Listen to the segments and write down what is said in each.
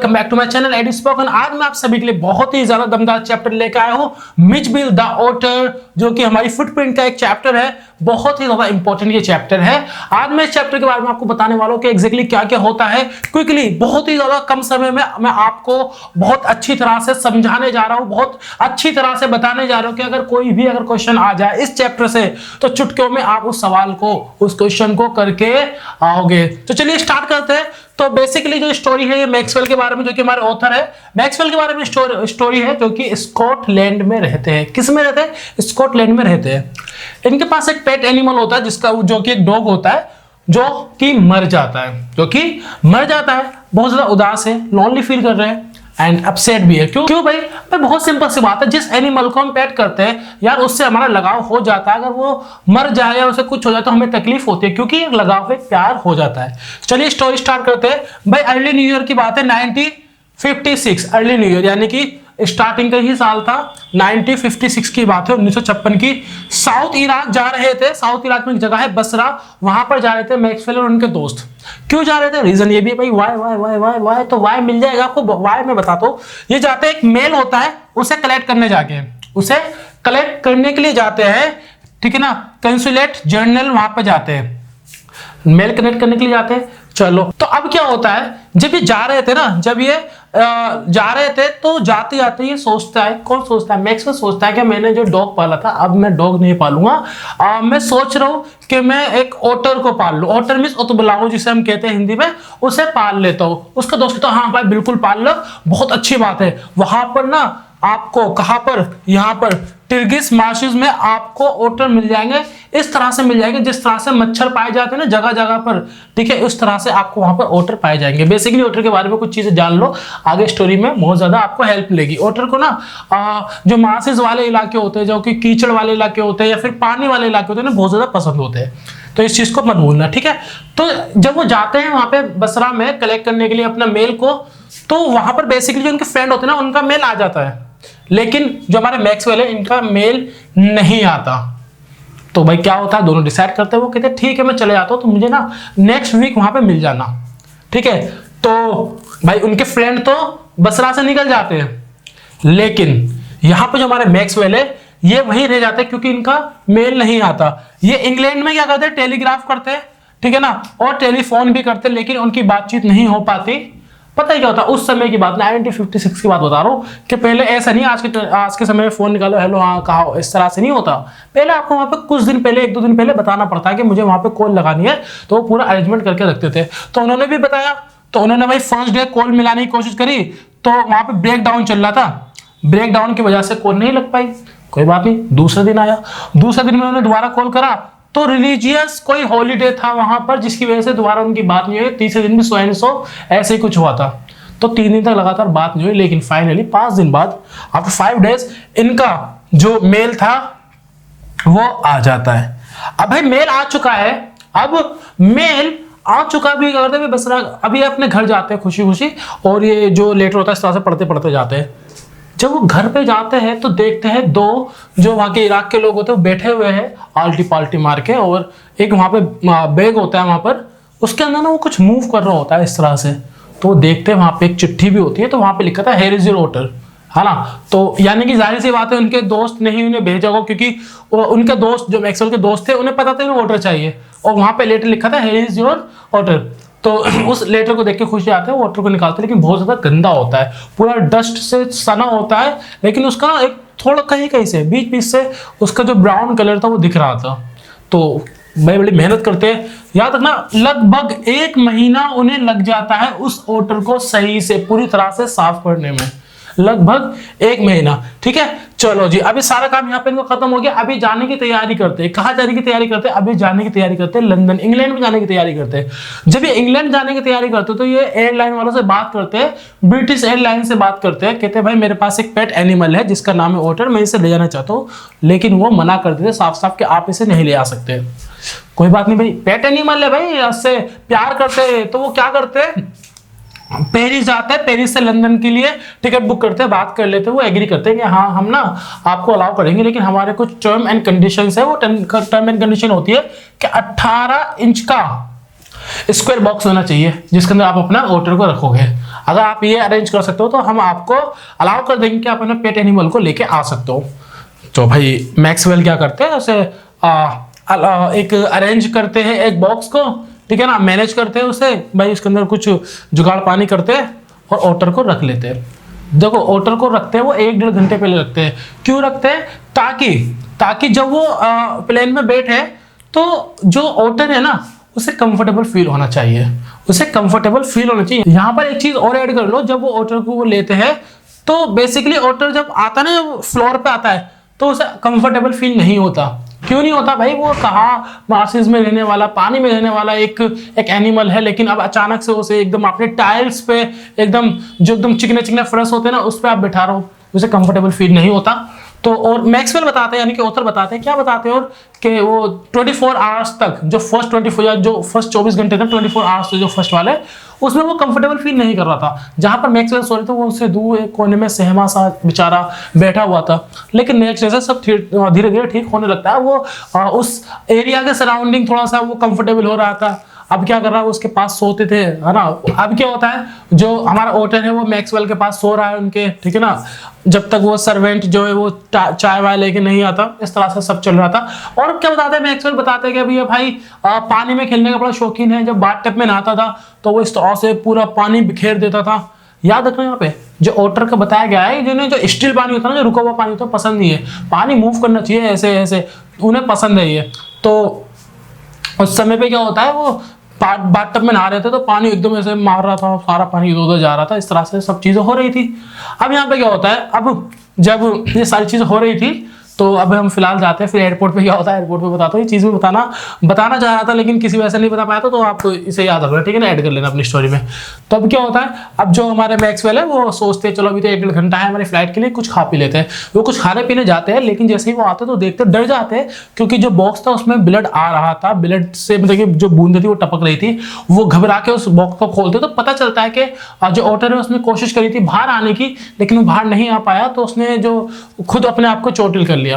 Welcome back to my channel A D spoken. आज मैं आप सभी के लिए बहुत ही ज्यादा दमदार चैप्टर लेकर आया हूँ, मिचबिल द ओटर, जो कि हमारी फुटप्रिंट का एक चैप्टर है। बहुत ही ज्यादा इंपॉर्टेंट ये चैप्टर है। आज मैं इस चैप्टर के बारे में आपको बताने वाला हूँ कि एग्जैक्टली क्या क्या होता है। क्विकली, बहुत ही ज्यादा कम समय में मैं आपको बहुत अच्छी तरह से समझाने जा रहा हूँ, बहुत अच्छी तरह से बताने जा रहा हूँ कि अगर कोई भी क्वेश्चन आ जाए इस चैप्टर से तो चुटकियों में आप उस सवाल को, उस क्वेश्चन को करके आओगे। तो चलिए स्टार्ट करते हैं। तो बेसिकली जो स्टोरी है ये मैक्सवेल के बारे में, जो कि हमारे ऑथर है। मैक्सवेल के बारे में स्टोरी है, जो कि स्कॉटलैंड में रहते हैं। किस में रहते हैं? स्कॉटलैंड में रहते हैं। इनके पास एक पेट एनिमल होता है, जिसका जो कि एक डॉग होता है, जो कि मर जाता है। बहुत ज्यादा उदास है, लोनली फील कर रहे हैं एंड अपसेट भी है। क्यों भाई? बहुत सिंपल सी बात है, जिस एनिमल को हम पेट करते हैं यार, उससे हमारा लगाव हो जाता है। अगर वो मर जाए या उसे कुछ हो जाए तो हमें तकलीफ होती है, क्योंकि एक लगाव, एक प्यार हो जाता है। चलिए स्टोरी स्टार्ट करते हैं भाई। अर्ली न्यू ईयर की बात है, 1956। अर्ली न्यू ईयर यानी कि स्टार्टिंग का ही साल था। 1956 की बात है, 1956 की। साउथ इराक जा रहे थे। साउथ इराक में एक जगह है बसरा, वहां पर जा रहे थे मैक्सवेल और उनके दोस्त। क्यों जा रहे थे? रीजन ये भी है भाई, वाई तो वाई मिल जाएगा आपको। वाई मैं बताता हूँ। ये जाते हैं, एक मेल होता है, उसे कलेक्ट करने के लिए जाते हैं, ठीक है ना। कंसुलेट जनरल वहां पर जाते हैं, मेल कनेक्ट करने के लिए जाते हैं। चलो, तो अब क्या होता है, जब ये जा रहे थे ना, तो जाते जाते ये सोचता है, कौन सोचता है? मैक्सवेल सोचता है कि मैंने जो डॉग पाला था, अब मैं डॉग नहीं पालूंगा। मैं सोच रहा हूँ कि मैं एक ओटर को पाल लूं। ओटर मींस उतबलाऊ, जिसे हम कहते हैं हिंदी में, उसे पाल लेता हूँ। उसका दोस्त कहता है हाँ भाई बिल्कुल पाल लो, बहुत अच्छी बात है। वहां पर ना आपको, कहां पर? यहाँ पर टिर्गिस मार्शेस में आपको ओटर मिल जाएंगे। इस तरह से मिल जाएंगे जिस तरह से मच्छर पाए जाते हैं ना जगह जगह पर, ठीक है, उस तरह से आपको वहां पर ओटर पाए जाएंगे। बेसिकली ओटर के बारे में कुछ चीजें जान लो, आगे स्टोरी में बहुत ज्यादा आपको हेल्प मिलेगी। ओटर को ना जो मार्शेस वाले इलाके होते हैं, जो कि कीचड़ वाले इलाके होते हैं या फिर पानी वाले इलाके होते हैं ना, बहुत ज्यादा पसंद होते हैं। तो इस चीज को मत भूलना, ठीक है। तो जब वो जाते हैं वहां पे बसरा में कलेक्ट करने के लिए अपना मेल को, तो वहां पर बेसिकली जो उनके फ्रेंड होते हैं ना, उनका मेल आ जाता है। लेकिन जो हमारे मैक्सवेल है, इनका मेल नहीं आता। तो भाई क्या होता है, दोनों डिसाइड करते हैं। वो कहते हैं ठीक है मैं चले जाता हूँ, तो मुझे ना नेक्स्ट वीक वहां पे मिल जाना, ठीक है। तो भाई उनके फ्रेंड तो बसरा से निकल जाते हैं, लेकिन यहाँ पे जो हमारे मैक्सवेल है ये वहीं रह जाते हैं, क्योंकि इनका मेल नहीं आता। ये इंग्लैंड में क्या करते हैं, टेलीग्राफ करते हैं, ठीक है ना, और टेलीफोन भी करते हैं, लेकिन उनकी बातचीत नहीं हो पाती। पता ही क्या होता है उस समय की बात, 1956 की बात बता रहा हूँ, कि पहले ऐसा नहीं, आज के समय में फोन निकालो, हेलो हाँ कहा हो, इस तरह से नहीं होता। पहले आपको वहां पे कुछ दिन पहले, 1-2 दिन पहले बताना पड़ता है कि मुझे वहां पे कॉल लगानी है, तो वो पूरा अरेंजमेंट करके रखते थे। तो उन्होंने भी बताया, तो उन्होंने भाई फर्स्ट डे कॉल मिलाने की कोशिश करी, तो वहां पे ब्रेक डाउन चल रहा था। ब्रेक डाउन की वजह से कॉल नहीं लग पाई, कोई बात नहीं। दूसरे दिन आया, दूसरे दिन में उन्होंने दोबारा कॉल करा, तो रिलीजियस कोई हॉलीडे था वहां पर, जिसकी वजह से दोबारा उनकी बात नहीं हुई। तीसरे दिन भी सो एंड सो ऐसे ही कुछ हुआ था। तो 3 दिन तक लगातार बात नहीं हुई, लेकिन फाइनली 5 दिन बाद, आफ्टर 5 डेज, इनका जो मेल था वो आ जाता है। अब भाई मेल आ चुका है, भी करते हुए बसरा अभी अपने घर जाते हैं खुशी खुशी, और ये जो लेटर होता है इस तरह से पढ़ते पढ़ते जाते हैं। जब वो घर पे जाते हैं तो देखते हैं 2 जो वहां के इराक के लोग होते हैं वो बैठे हुए हैं आल्टी पाल्टी मार के, और एक वहां पे बैग होता है वहां पर, उसके अंदर ना वो कुछ मूव कर रहा होता है इस तरह से। तो वो देखते हैं वहां पे एक चिट्ठी भी होती है, तो वहां पे लिखा था हियर इज योर ओटर, है ना। तो यानी कि जाहिर सी बात है उनके दोस्त नहीं उन्हें भेजा होगा, क्योंकि उनके दोस्त जो मैक्सवेल के दोस्त थे उन्हें पता था इन्हें ओटर चाहिए, और वहां पे लेटर लिखा था हियर इज योर ओटर। तो उस लेटर को देख के खुशी आते हैं, वो ओटर को निकालते हैं, लेकिन बहुत ज्यादा गंदा होता है, पूरा डस्ट से सना होता है, लेकिन उसका एक थोड़ा कहीं से बीच से उसका जो ब्राउन कलर था वो दिख रहा था। तो भाई बड़ी मेहनत करते हैं, याद रखना लगभग 1 महीना उन्हें लग जाता है उस ओटर को सही से पूरी तरह से साफ करने में, लगभग 1 महीना, ठीक है। चलो जी, अभी सारा काम यहाँ पे इनको खत्म हो गया। अभी जाने की तैयारी करते हैं। कहाँ जाने की तैयारी करते हैं? अभी जाने की तैयारी करते हैं लंदन, इंग्लैंड में जाने की तैयारी करते हैं। जब ये इंग्लैंड जाने की तैयारी करते हैं तो ये एयरलाइन वालों से बात करते हैं, ब्रिटिश एयरलाइन से बात करते हैं। कहते हैं भाई मेरे पास एक पेट एनिमल है जिसका नाम है ओटर, मैं इसे ले जाना चाहता हूँ, लेकिन वो मना कर देते साफ साफ कि आप इसे नहीं ले आ सकते। कोई बात नहीं भाई, पेट एनिमल है भाई, उससे प्यार करते हैं, तो वो क्या करते हैं, पेरिस जाते हैं, पेरिस से लंदन के लिए टिकट बुक करते हैं, बात कर लेते हैं, वो एग्री करते हैं कि हाँ हम ना आपको अलाउ करेंगे, लेकिन हमारे कुछ टर्म एंड कंडीशंस है। वो टर्म एंड कंडीशन होती है कि 18 इंच का स्क्वायर बॉक्स होना चाहिए जिसके अंदर आप अपना ओटर को रखोगे। अगर आप ये अरेंज कर सकते हो तो हम आपको अलाउ कर देंगे कि आप अपने पेट एनिमल को लेके आ सकते हो। तो भाई मैक्सवेल क्या करते हैं, उसे एक अरेंज करते हैं एक बॉक्स को, ठीक है ना, मैनेज करते हैं उसे भाई, उसके अंदर कुछ जुगाड़ पानी करते हैं और ओटर को रख लेते हैं। देखो ओटर को रखते हैं वो 1-1.5 घंटे पहले रखते हैं। क्यों रखते हैं? ताकि जब वो प्लेन में बैठे तो जो ओटर है ना उसे कंफर्टेबल फील होना चाहिए, उसे कंफर्टेबल फील होना चाहिए। यहाँ पर एक चीज और ऐड कर लो, जब वो ओटर को वो लेते हैं तो बेसिकली ओटर जब आता है ना फ्लोर पे आता है तो उसे कंफर्टेबल फील नहीं होता। क्यों नहीं होता भाई? वो कहाँ मार्सेस में रहने वाला, पानी में रहने वाला एक एनिमल है, लेकिन अब अचानक से उसे एकदम अपने टाइल्स पे एकदम जो एकदम चिकने चिकने फर्श होते हैं ना उस पर आप बैठा रहो, उसे कंफर्टेबल फील नहीं होता। तो और मैक्सवेल बताते हैं, यानी कि ऑथर बताते हैं, क्या बताते हैं, और कि वो 24 आवर्स तक, जो फर्स्ट 24 या जो फर्स्ट 24 घंटे थे 24 आवर्स जो फर्स्ट वाले, उसमें वो कंफर्टेबल फील नहीं कर रहा था। जहां पर मैक्सवेल सो रहे थे वो उससे दूर एक कोने में सहमा सा बेचारा बैठा हुआ था। लेकिन नेक्स्ट डे से सब धीरे धीरे ठीक होने लगता है। वो उस एरिया के सराउंडिंग थोड़ा सा वो कंफर्टेबल हो रहा था। अब क्या कर रहा है, उसके पास सोते थे, है ना। अब क्या होता है, जो हमारा ओटर है वो मैक्सवेल के पास सो रहा है उनके, ठीक है ना, जब तक वो सर्वेंट जो है वो चाय वाय लेके नहीं आता। इस तरह से सब चल रहा था। और क्या बताते हैं मैक्सवेल, बताते हैं कि अभी ये भाई पानी में खेलने का बड़ा शौकीन है। जब बाथटब में नहाता था तो वो इस तरह से पूरा पानी बिखेर देता था। याद रखना यहाँ पे जो ओटर का बताया गया है, जिन्हें जो स्टिल पानी होता है ना, जो रुका हुआ पानी होता है, पसंद नहीं है। पानी मूव करना चाहिए ऐसे ऐसे, उन्हें पसंद है ये। तो उस समय पे क्या होता है, वो बाथटब में नहा रहे थे तो पानी एकदम ऐसे मार रहा था, सारा पानी इधर उधर जा रहा था। इस तरह से सब चीजें हो रही थी। अब यहाँ पे क्या होता है, अब जब ये सारी चीजें हो रही थी तो अब हम फिलहाल जाते हैं फिर एयरपोर्ट पे। क्या होता है एयरपोर्ट पे बताता हूँ, ये चीज़ में बताना चाह रहा था लेकिन किसी वजह से नहीं बता पाया था, तो आप इसे याद रखना, ठीक है ना, ऐड कर लेना अपनी स्टोरी में। तो अब क्या होता है, अब जो हमारे मैक्सवेल है वो सोचते हैं चलो अभी तो 1-1.5 घंटा है हमारी फ्लाइट के लिए, कुछ खा पी लेते हैं। वो कुछ खाने पीने जाते हैं, लेकिन जैसे ही वो आते हैं तो देखते डर जाते हैं, क्योंकि जो बॉक्स था उसमें ब्लड आ रहा था। ब्लड से मतलब कि जो बूंद थी वो टपक रही थी। वो घबरा के उस बॉक्स को खोलते तो पता चलता है कि जो ओटर है उसने कोशिश करी थी बाहर आने की, लेकिन वो बाहर नहीं आ पाया, तो उसने जो खुद अपने आप को चोटिल कर लिया।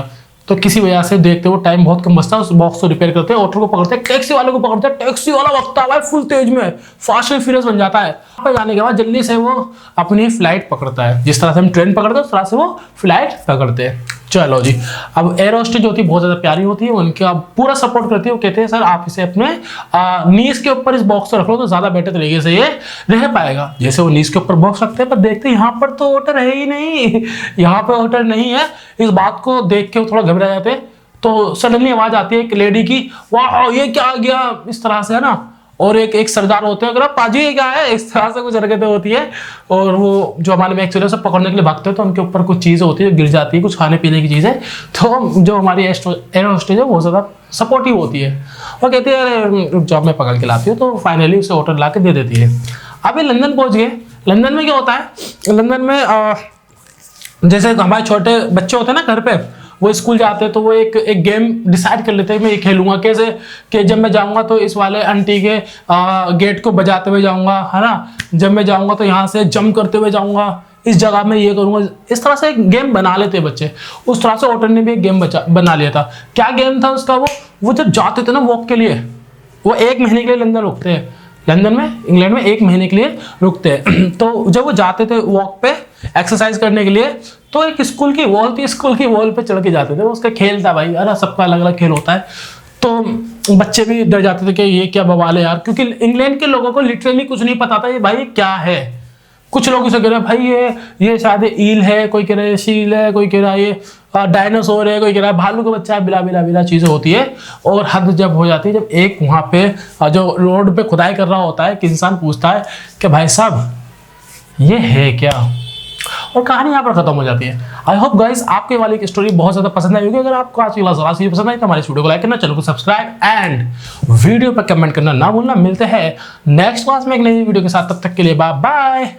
तो किसी वजह से देखते हो टाइम बहुत कम बचता है, उस बॉक्स को रिपेयर करते हैं, ऑटो को पकड़ते हैं, टैक्सी वाले को पकड़ते हैं। टैक्सी वाला वक्त आता है फुल तेज में, फास्ट एंड फ्यूरियस बन जाता है। वहां पर जाने के बाद जल्दी से वो अपनी फ्लाइट पकड़ता है। जिस तरह से हम ट्रेन पकड़ते हैं उस तरह से वो फ्लाइट पकड़ते हैं। चलो जी, अब एयर होस्टेस जो होती है बहुत ज्यादा प्यारी होती है, उनका पूरा सपोर्ट करती है। वो कहते हैं सर आप इसे अपने नीज के ऊपर इस बॉक्स को रख लो तो ज्यादा बेटर तरीके से ये रह पाएगा। जैसे वो नीज के ऊपर बॉक्स रखते हैं, पर देखते हैं यहाँ पर तो ओटर है ही नहीं, यहाँ पर ओटर नहीं है। इस बात को देख के वो थोड़ा घबरा जाते हैं। तो सडनली आवाज आती है एक लेडी की, वाह ये क्या आ गया, इस तरह से, है ना। और एक सरदार होते हैं, अगर पाजी ये क्या है, इस तरह से कुछ हरकतें होती है। और वो जो हमारे मैक्सवेल से पकड़ने के लिए भागते हैं तो उनके ऊपर कुछ चीज़ें होती है गिर जाती है, कुछ खाने पीने की चीज़ें। तो जो हमारी एयर होस्टेज है वो ज़्यादा सपोर्टिव होती है। वो कहती है अरे रुक जाओ मैं पकड़ के लाती हूँ, तो फाइनली उसे होटल ला के दे देती है। अभी लंदन पहुँच गए। लंदन में क्या होता है, लंदन में जैसे हमारे छोटे बच्चे होते हैं ना घर पे, वो स्कूल जाते हैं तो वो एक गेम डिसाइड कर लेते हैं मैं ये खेलूंगा कैसे, कि जब मैं जाऊंगा तो इस वाले आंटी के गेट को बजाते हुए जाऊंगा, है ना। जब मैं जाऊंगा तो यहाँ से जंप करते हुए जाऊंगा, इस जगह में ये करूंगा। इस तरह से एक गेम बना लेते हैं बच्चे। उस तरह से ओटर ने भी एक गेम बना लिया था। क्या गेम था उसका, वो जब जाते थे ना वॉक के लिए, वो 1 महीने के लिए लंदन रुकते हैं। लंदन में, इंग्लैंड में 1 महीने के लिए रुकते हैं। तो जब वो जाते थे वॉक पे एक्सरसाइज करने के लिए, तो एक स्कूल की वॉल थी, स्कूल की वॉल पे चढ़ के जाते थे। उसका खेल था भाई, अरे सबका अलग अलग खेल होता है। तो बच्चे भी डर जाते थे कि ये क्या बवाल है यार, क्योंकि इंग्लैंड के लोगों को लिटरली कुछ नहीं पता था ये भाई क्या है। कुछ लोग इसे कह रहे हैं भाई ये शायद ईल है, कोई कह रहा है शील है, कोई कह रहा है ये डायनासोर है, कोई कह रहा है भालू का बच्चा है, बिला बिला बिला चीज़ें होती है। और हद जब हो जाती है, जब एक वहाँ पे जो रोड पे खुदाई कर रहा होता है कि इंसान पूछता है कि भाई साहब ये है क्या, और कहानी यहाँ पर खत्म हो जाती है। आई होप गाइस आपके वाली की स्टोरी बहुत ज़्यादा पसंद आई होगी। अगर आपको आज की क्लास जरा सी पसंद आई तो हमारे इस वीडियो को लाइक करना, चैनल को सब्सक्राइब एंड वीडियो पर कमेंट करना ना भूलना। मिलते हैं नेक्स्ट क्लास में एक नई वीडियो के साथ, तब तक के लिए बाय बाय।